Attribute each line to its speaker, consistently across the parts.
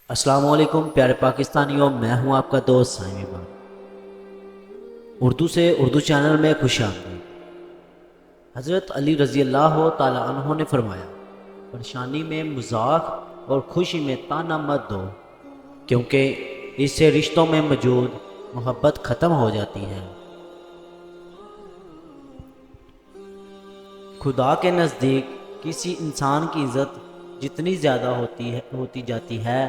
Speaker 1: السلام علیکم پیارے پاکستانیوں، میں ہوں آپ کا دوست سائم ایمان۔ اردو چینل میں خوش آمدید۔ حضرت علی رضی اللہ تعالی عنہ نے فرمایا، پریشانی میں مذاق اور خوشی میں تانا مت دو، کیونکہ اس سے رشتوں میں موجود محبت ختم ہو جاتی ہے۔ خدا کے نزدیک کسی انسان کی عزت جتنی زیادہ ہوتی جاتی ہے،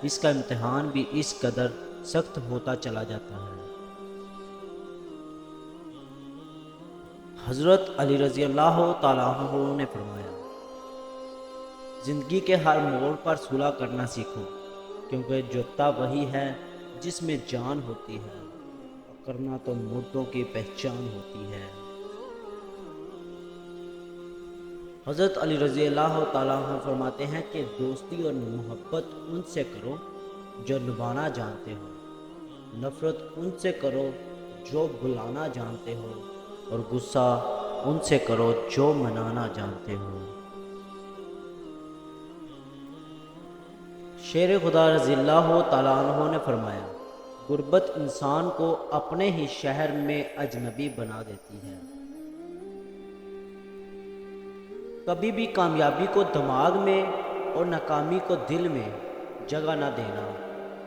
Speaker 1: اس کا امتحان بھی اس قدر سخت ہوتا چلا جاتا ہے۔ حضرت علی رضی اللہ تعالیٰ عنہ نے فرمایا، زندگی کے ہر موڑ پر صلح کرنا سیکھو، کیونکہ جوتا وہی ہے جس میں جان ہوتی ہے، کرنا تو مردوں کی پہچان ہوتی ہے۔ حضرت علی رضی اللہ تعالیٰ عنہ فرماتے ہیں کہ دوستی اور محبت ان سے کرو جو نبھانا جانتے ہو، نفرت ان سے کرو جو بلانا جانتے ہو، اور غصہ ان سے کرو جو منانا جانتے ہو۔ شیر خدا رضی اللہ تعالیٰ عنہ نے فرمایا، غربت انسان کو اپنے ہی شہر میں اجنبی بنا دیتی ہے۔ کبھی بھی کامیابی کو دماغ میں اور ناکامی کو دل میں جگہ نہ دینا،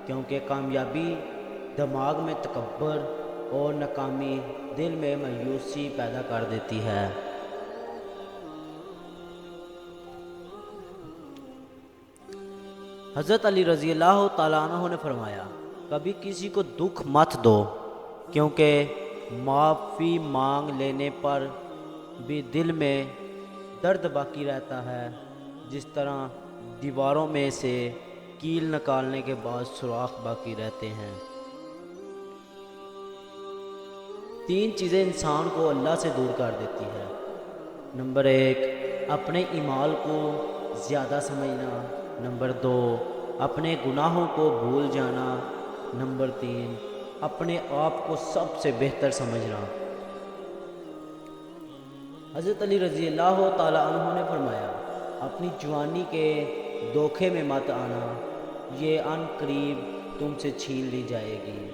Speaker 1: کیونکہ کامیابی دماغ میں تکبر اور ناکامی دل میں مایوسی پیدا کر دیتی ہے۔ حضرت علی رضی اللہ تعالیٰ عنہ نے فرمایا، کبھی کسی کو دکھ مت دو، کیونکہ معافی مانگ لینے پر بھی دل میں درد باقی رہتا ہے، جس طرح دیواروں میں سے کیل نکالنے کے بعد سوراخ باقی رہتے ہیں۔ 3 چیزیں انسان کو اللہ سے دور کر دیتی ہے۔ نمبر 1، اپنے اعمال کو زیادہ سمجھنا۔ نمبر 2، اپنے گناہوں کو بھول جانا۔ نمبر 3، اپنے آپ کو سب سے بہتر سمجھنا۔ حضرت علی رضی اللہ تعالی عنہ نے فرمایا، اپنی جوانی کے دھوکے میں مت آنا، یہ عن قریب تم سے چھین لی جائے گی۔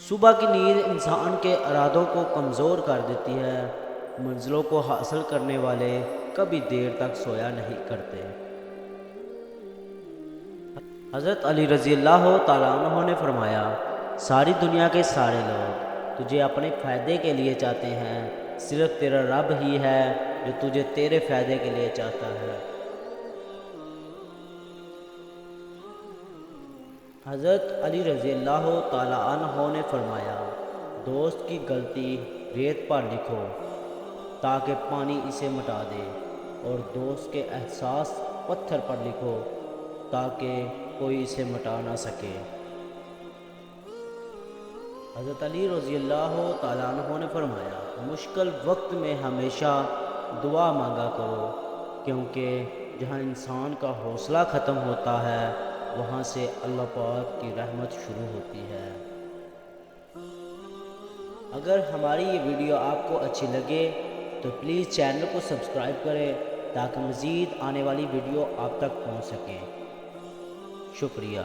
Speaker 1: صبح کی نیند انسان کے ارادوں کو کمزور کر دیتی ہے۔ منزلوں کو حاصل کرنے والے کبھی دیر تک سویا نہیں کرتے۔ حضرت علی رضی اللہ تعالیٰ عنہ نے فرمایا، ساری دنیا کے سارے لوگ تجھے اپنے فائدے کے لیے چاہتے ہیں، صرف تیرا رب ہی ہے جو تجھے تیرے فائدے کے لیے چاہتا ہے۔ حضرت علی رضی اللہ تعالیٰ عنہ نے فرمایا، دوست کی غلطی ریت پر لکھو تاکہ پانی اسے مٹا دے، اور دوست کے احساس پتھر پر لکھو تاکہ کوئی اسے مٹا نہ سکے۔ حضرت علی رضی اللہ تعالیٰ عنہ نے فرمایا، مشکل وقت میں ہمیشہ دعا مانگا کرو، کیونکہ جہاں انسان کا حوصلہ ختم ہوتا ہے، وہاں سے اللہ پاک کی رحمت شروع ہوتی ہے۔ اگر ہماری یہ ویڈیو آپ کو اچھی لگے تو پلیز چینل کو سبسکرائب کریں تاکہ مزید آنے والی ویڈیو آپ تک پہنچ سکیں۔ شکریہ۔